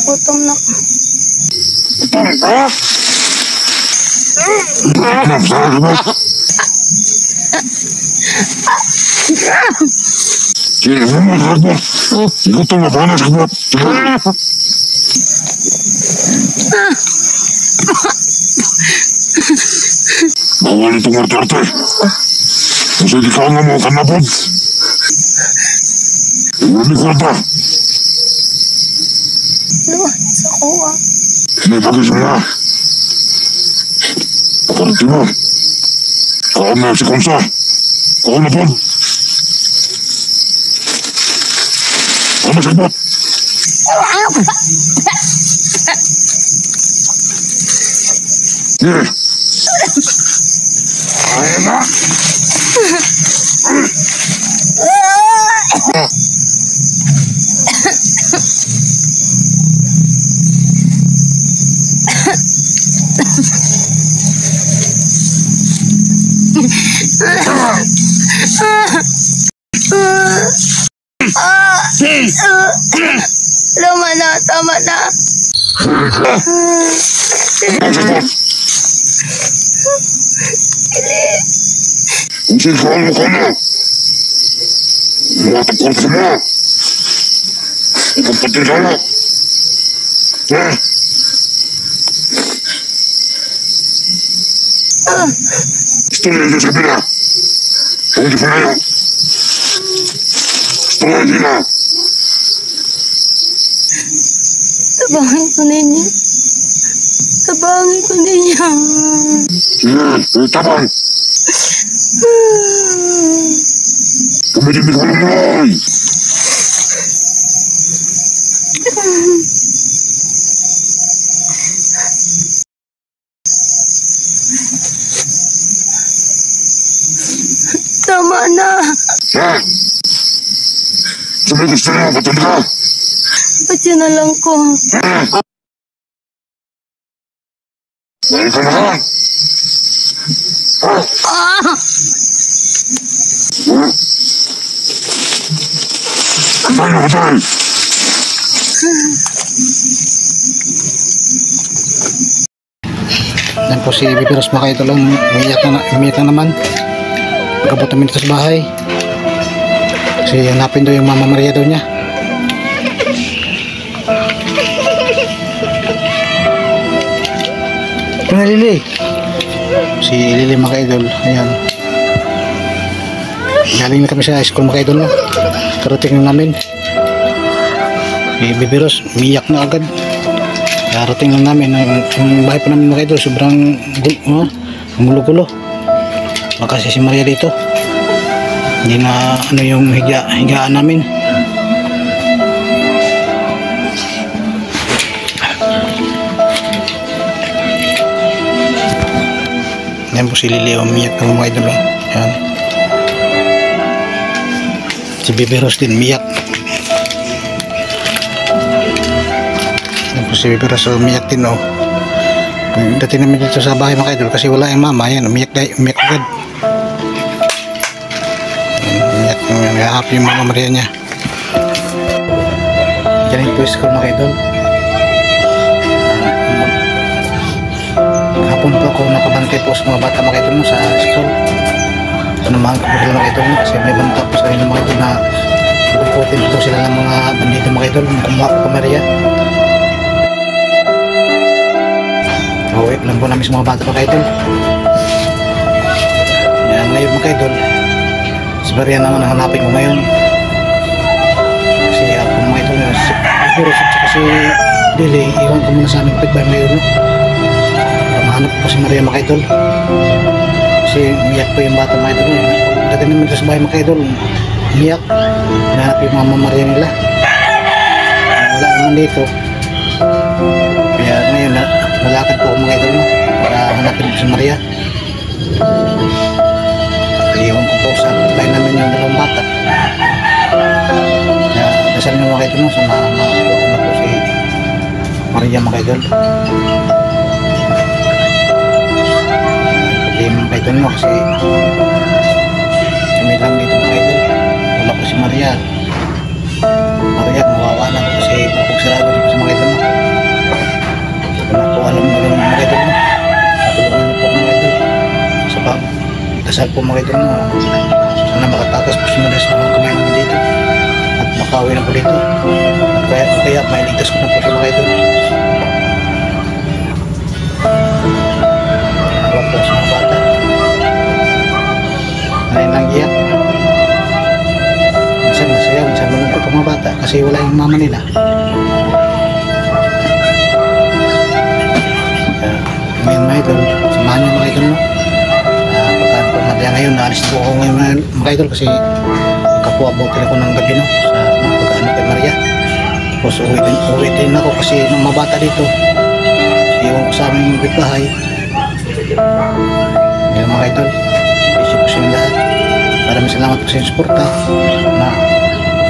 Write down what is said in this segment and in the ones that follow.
Gutom na ko. Gutom na ba na sakit? Bawal itong arte-arte. Kasi di ka nga mo kanapod. Hindi ko ata. Luwan sa kuha. Hindi pagis mo na. Arte mo. Kaon na si Konsa. Kaon na pod. Kaon na sakit. Yeah. Ayan na. Tama na, tama na. Hindi ko alam ko na. Matakot ka mo. Kapatid ka na. Gusto niya yung sabi na. Hindi pa na yun. Gusto niya hindi na. Tabangin ko ninyo. Tabangin ko ninyo. Tabang. Kumidibig ko lang mulay. Tama na. Sabi gusto niya, patid ka. Pati na lang ko. Dahil ka na ka. Patay na patay. Yan po si Bibiros mga ito lang. Umiyak na naman. Pagkabot namin dito sa bahay. Kasi hanapin daw yung Mama Maria daw niya. Ito na Lili. Si Lili mga idol. Ayan. Galing na kami sa school mga idol. Karating na namin. Si Bibiros umiyak na agad. Karating lang namin. Ang bahay pa namin mga idol sobrang gumulo-gulo. Makasi si Maria dito. Hindi na ano yung higaan namin. Yan po si Lili umiyak ng mga idol. Yan. Si Bibiros din umiyak. Yan po si Bibiros umiyak din oh. Dating namin dito sa bahay mga idol kasi wala yung mama. Yan umiyak agad. Happy yung Mama Maria niya. Galing po school mga idol. Hapon po ako nakabantay po sa mga bata mga idol sa school. Tunamahan ko po sila mga idol kasi may banta po sa inyo mga idol na ipuputin po sila ng mga bandito mga idol kumuha po ka Maria. Wait lang po namin sa mga bata mga idol. Yan ngayon mga idol. Si Maria naman ang hanapin ko ngayon. Kasi ako mga ito na si Lili, iwan ko muna sa aming pitbay ngayon. Mahanap ko si Maria mga idol. Kasi umiyak po yung bata mga idol. Dati naman ito sa bahay mga idol. Umiyak. Nahanap yung Mama Maria nila. Wala naman dito. Kaya ngayon nalakad po ako mga idol para hanapin ko si Maria. Iwan ko po sa bahay namin yung dalawang bata. Kaya dasal nyo mga idol sa makakuha ko na po si Maria mga idol. Pati mga idol mo kasi kami lang dito mga idol. Wala po si Maria. Maria mawawa na po kasi pagpagsarado dito sa mga idol mo. dasal po mga idol na sana makatakas po simulas ng mga kamay namin dito at makauwi na po dito at kaya mailigtas ko na po siya mga idol. Alam po sa mga bata na ilang minsan masaya, minsan malungkot ang mga bata kasi wala yung mama nila. Ngayon mga idol, samahan nyo mga idol no? Pagka ngayon, naalis po ako ngayon mga idol kasi kapuabutin ako ng gabi no? Sa pagkaano kay Maria. Tapos uwi din ako kasi nung mabata dito iwan ko sa aming bahay. Ngayon mga idol, isip ko sa inyo lahat. Maraming salamat po sa inyong suporta na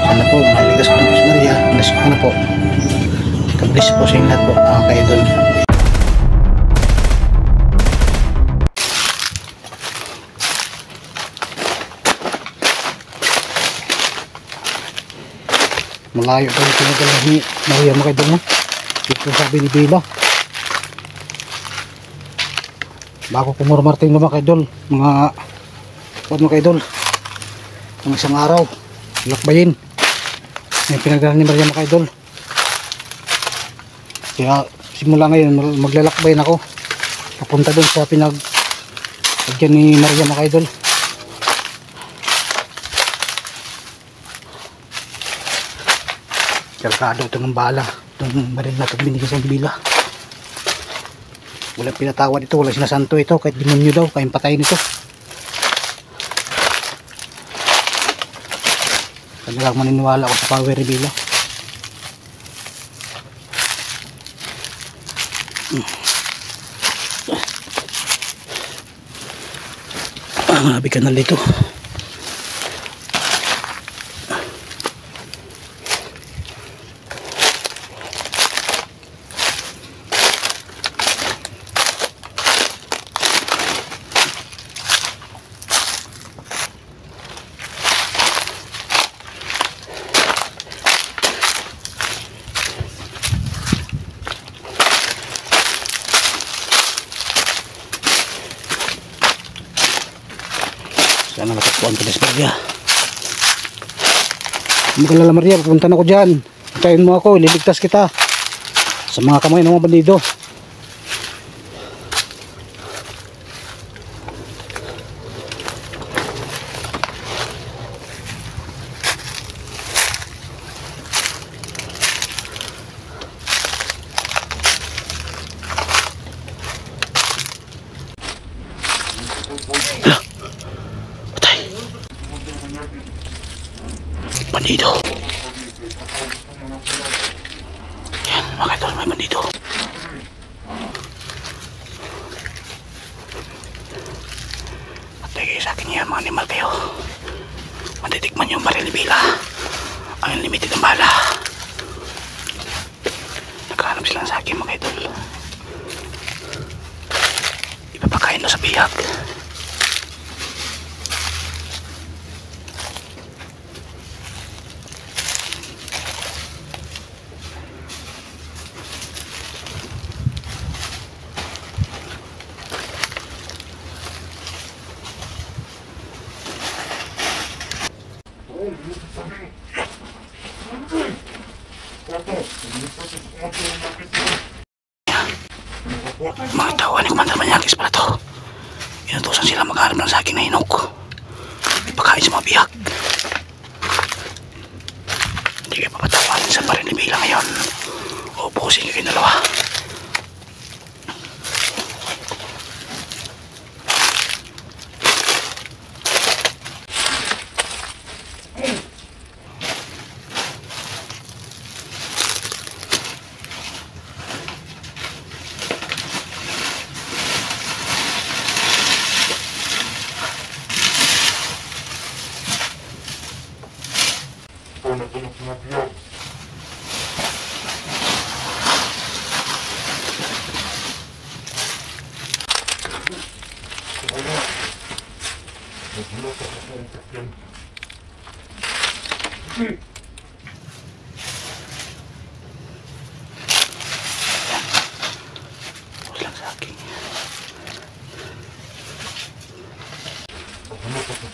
sana po maligas ko na po si Maria. Bless ko na po. God-bless po sa inyo lahat po mga ka-idol. Malayo pa yung pinagdala ni Maria mga idol no? Dito sa Binibila bago kumurmarting na mga idol mga idol ng isang araw lakbayin yung pinagdala ni Maria mga idol. Kaya simula ngayon maglalakbayin ako papunta dun sa pinagdala ni Maria mga idol. Karkado ito ng bala. Itong baril na itong binigay sa bila. Walang pinatawad ito. Walang sinasanto ito. Kahit demonyo daw. Kayang patayin ito. Kanilang maniniwala ako sa power ni bila. Grabe kanal dito. Sana matakpuan ko sa Maria. Magalala Maria, pupunta na ako dyan. Puntayin mo ako, ililigtas kita sa mga kamay ng mga bandido. Bandido. Yan mga idol, may bandido. Patay kayo sa akin yan mga animal kayo. Matitikman yung baril ni Bila. Ang unlimited ng bala. Nagkahanap sila sa akin mga idol. Ipapakain na sa bihag. Mga tao ni Commander Manyakis pala to. Inutusan sila maghanap ng saging na hinog. Ipakain sa mga bihag. Hindi kayo papatawarin sa baril ni Bila ngayon. O bukusin kayo dalawa.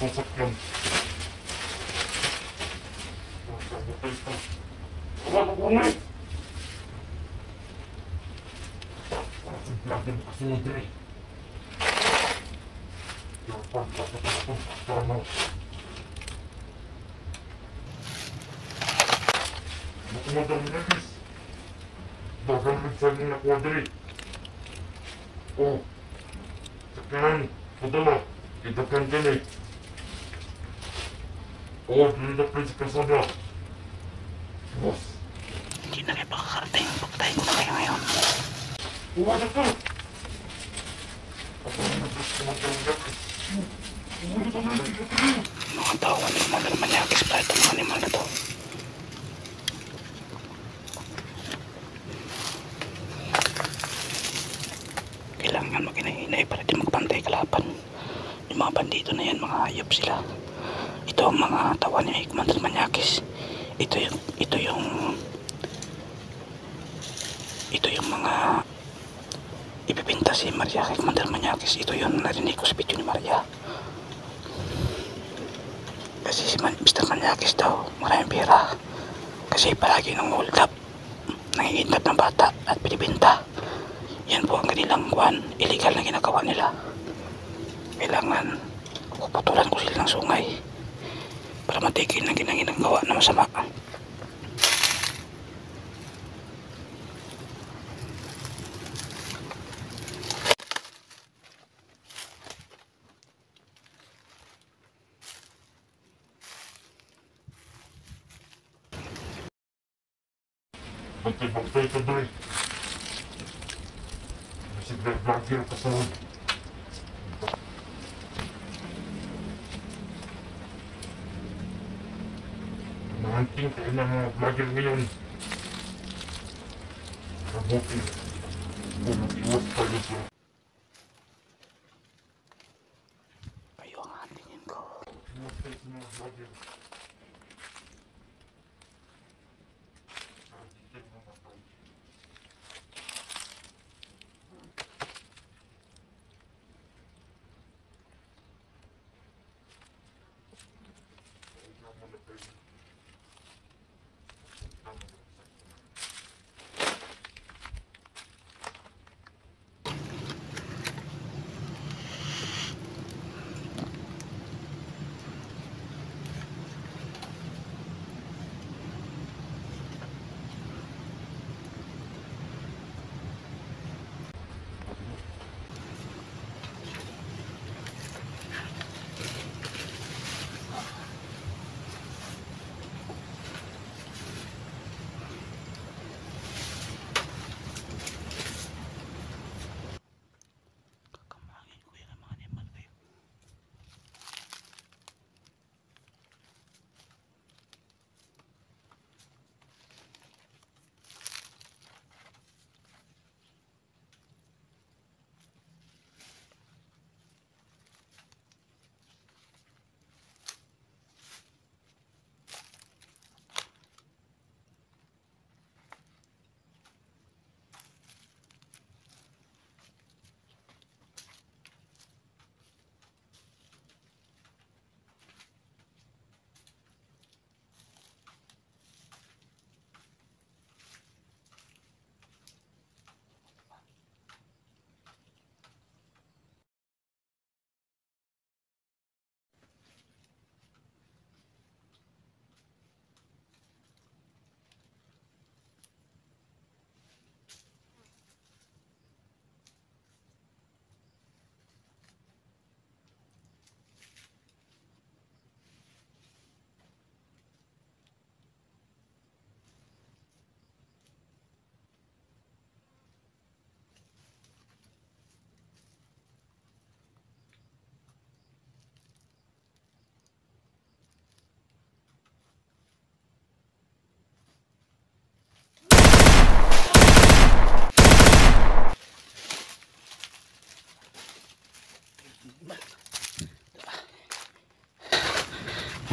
sasakyan. Sabotay ka. Wala ko nga. Lagi mo kasi mo dire. Yapan, tapos tama. Makumadang nagis. Bagal magsali na kwadri. Oh, sakyan, padala. Idakan ka na. Oh, dinilapin sa kasada. Boss. Hindi na kayo makakarating. Pagtayin ko na kayo ngayon. Uwada ka! Ako na nagkakamataw yakis. Mga tao, ano naman na naman yakis pa itong mga animal na to. Kailangan maghinay-hinay para di magpantay kalaban. Yung mga bandito na yan, mga hayop sila. Ito ang mga tawa ni Commander Manyakis. Ito yung mga ibibinta si Maria kay Commander Manyakis. Ito yung narinig ko sa video ni Maria. Kasi si Mr. Manyakis daw maraming pera. Kasi palagi nang hold up, nangingintap ng bata at pinibinta. Yan po ang kanilang illegal na ginagawa nila. Kailangan puputulan ko sila ng sungay para matigil ng ginagawa na masama. Bantay ka doy. Kasi vlogger ka sa mahanting kayo ng mga vlogger ngayon. Mabuti. Iwas kayo sa Kayo ang hantingin ko. iwas kayo sa mga vlogger.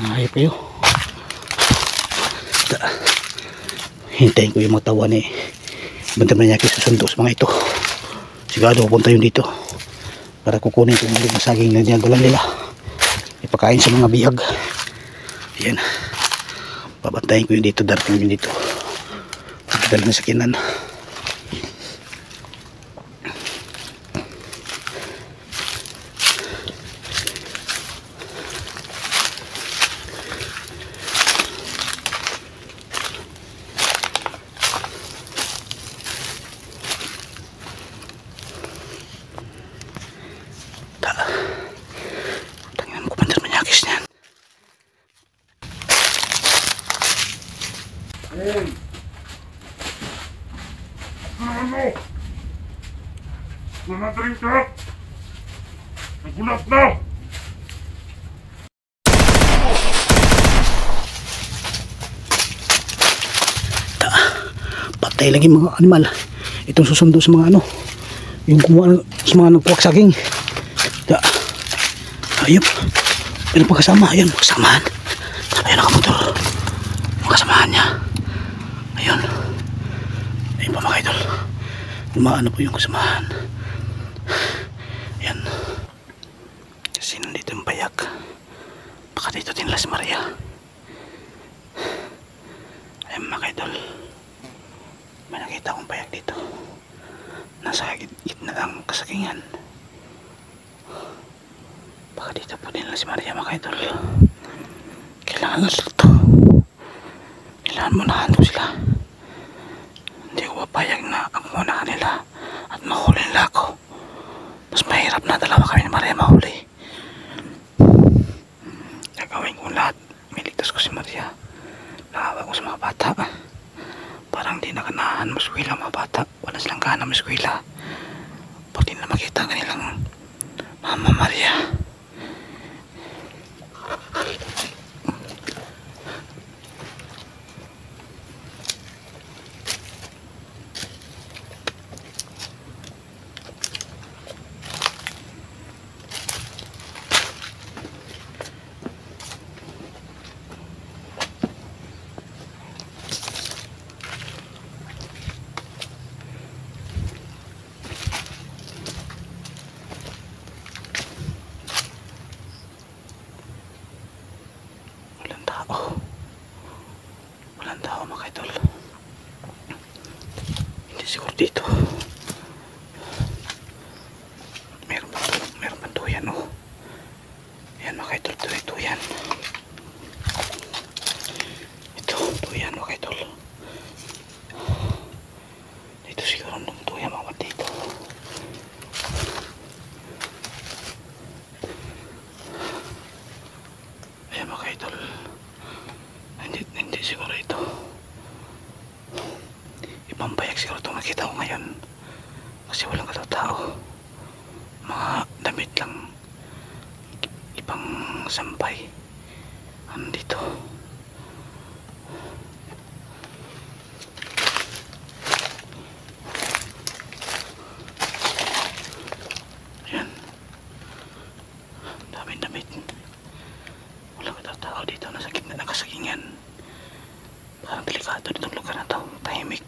Ayop kayo. Hintayin ko yung mga tawa ni Commander Manyakis susundo sa mga ito. Sigurado pupunta yun dito para kukunin itong mga saging na dinadala nila. pagpakain sa mga bihag. Ayan. Babantayin ko yun dito, darating yun dito. Pagdala na sa kinan. Tanginan ko pandar manyakis niyan. Hey! Ano? Nanadaling ka? Nagulat na! Patay lagi mga animal. Itong susundo sa mga ano, yung kumuha sa mga nagpuwak saging. Ayun, ayun pa kasama, ayun, kasamaan. Ayun nakamotor, yung kasamahan niya. Ayun, ayun pa mga idol. Lumaan na po yung kasamahan. Ayan, kasi nandito yung bayak. Baka dito din Las Maria. Ayun mga idol, may nakita akong bayak dito. Nasa gitna ng kasagingan. Baka dito po din si Maria mga idol. Kailangan na ito. Kailangan munahan ko sila. Hindi ko papayag na ako munahan nila at mahuli nila ako. Mas mahirap na dalawa kami ni Maria mahuli. Gagawin ko lahat. Miligtas ko si Maria. Nakawa ko sa mga bata. Parang di nakanahan maskwila mga bata. Wala silang gana maskwila. Pag di na makita kanilang Mama Maria. Walang tao mga idol. Hindi siguro dito. Meron pa tuyan oh. Ayan mga idol, tuyan. Ito, tuyan mga idol. Dito siguro nung tuyan mga dito. Ayan mga idol. Hindi siguro ito. Ibang bayak siguro itong nakita ko ngayon. Kasi walang katao-tao. Mga damit lang. Ibang sampay. Andito. Ayan. Daming damit. Walang katao-tao dito. Nasa gitna ng kasagingan. Parang delikado ditong lugar na to. Tahimik.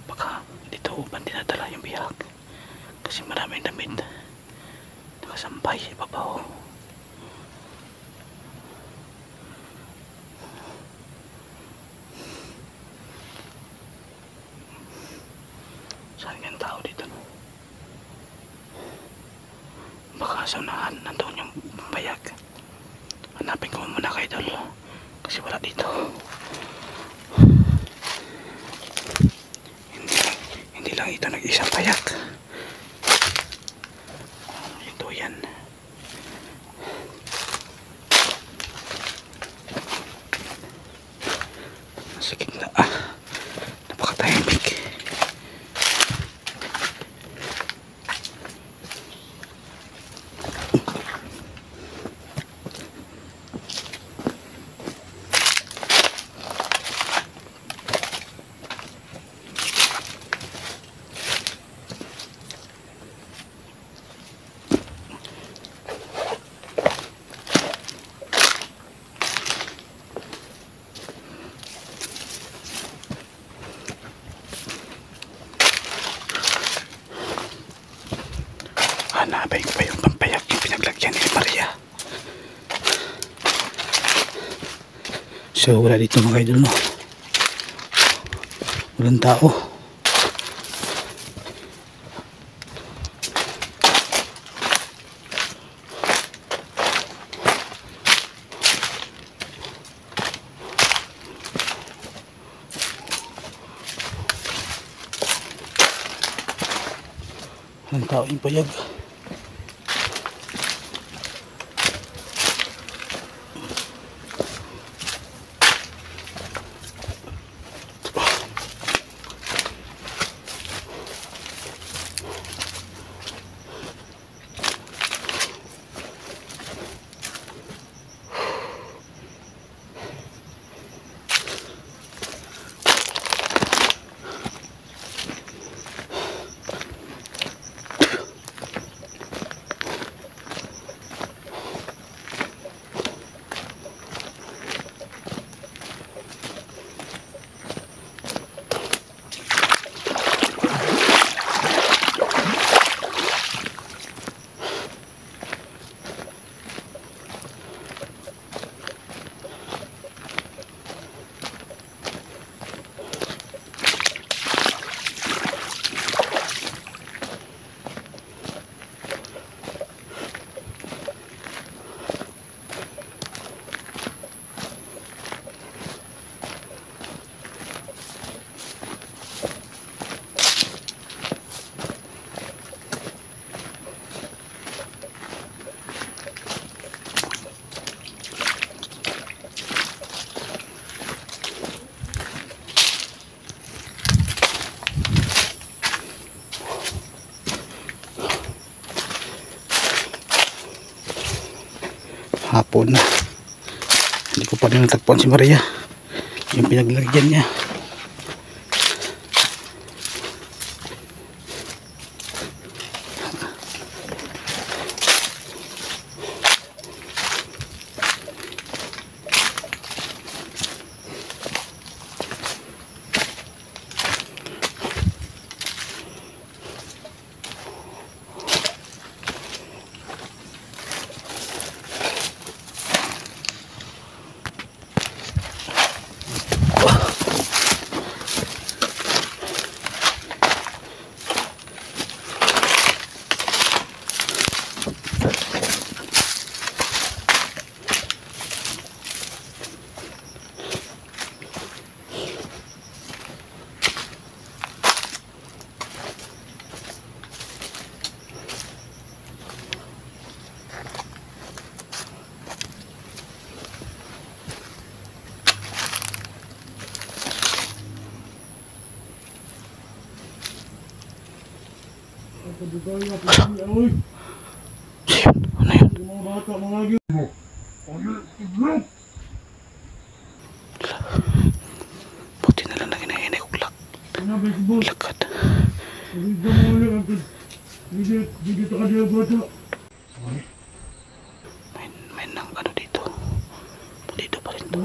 Baka dito uban dinadala yung bihag. Kasi maraming damit. Nakasampay sa ibabaw. Saan yung tao dito? Baka sa unahan nandoon yung bayag. Hanapin ko muna kay Idol. Kasi wala dito. Hindi lang ito nag-isang payak. Ito yan. Nasa gitna. Napakatahimik. Hanapin ko pa yung pampayak yung pinaglagyan ni Maria. So wala dito mga idol, no? Walang tao. Walang tao yung payag. Hapon na, hindi ko pa rin natagpuan si Maria, yung pinaglagyan niya. Ano yun? Buti na lang na kinahinay kong lakad. May nang ano dito. Dito pa rin to.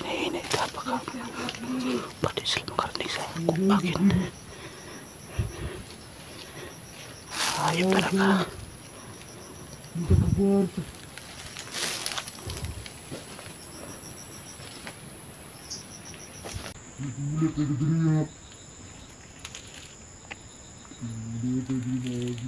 Ini apa kamu? Pati sila makarnig sa akin. Ayaw talaga. Dito ka buwarto. Ulit tayo diriya. Ulit tayo diriya.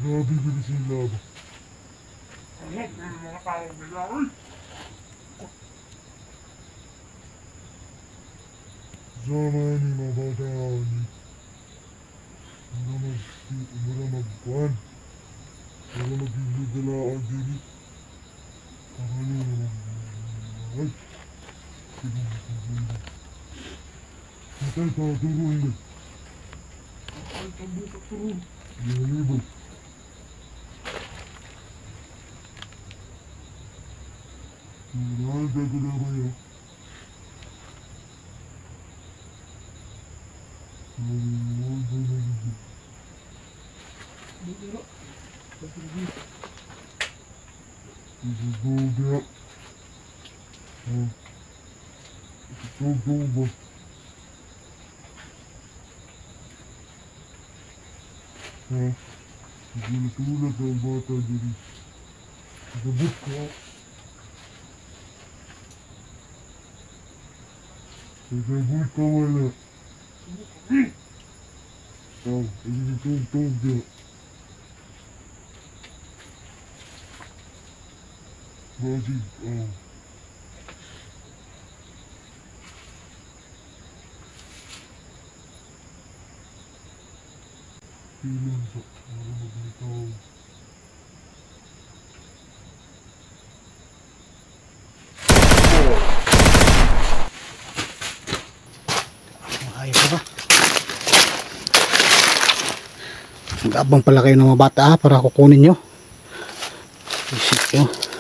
Grabe bilis yung laba. Alam mo yung mga taong nila, oy! Zaman ni mabadani. Mura magkuhan. Mura maghihigalaan dili. Kakali mo lang. Ay! Patay ka, turo hindi. Patay ka, buka turo. Libo. Marami tayo na ba yun? Tulad ang bata diri. Sabot ka. Sabot ka wala. Oh, ini tong dia. Baji, oh. Pilang sa para maglitaw. Ayos ba? Nag-abang pala kayo ng mga bata para kukunin nyo. Isip nyo.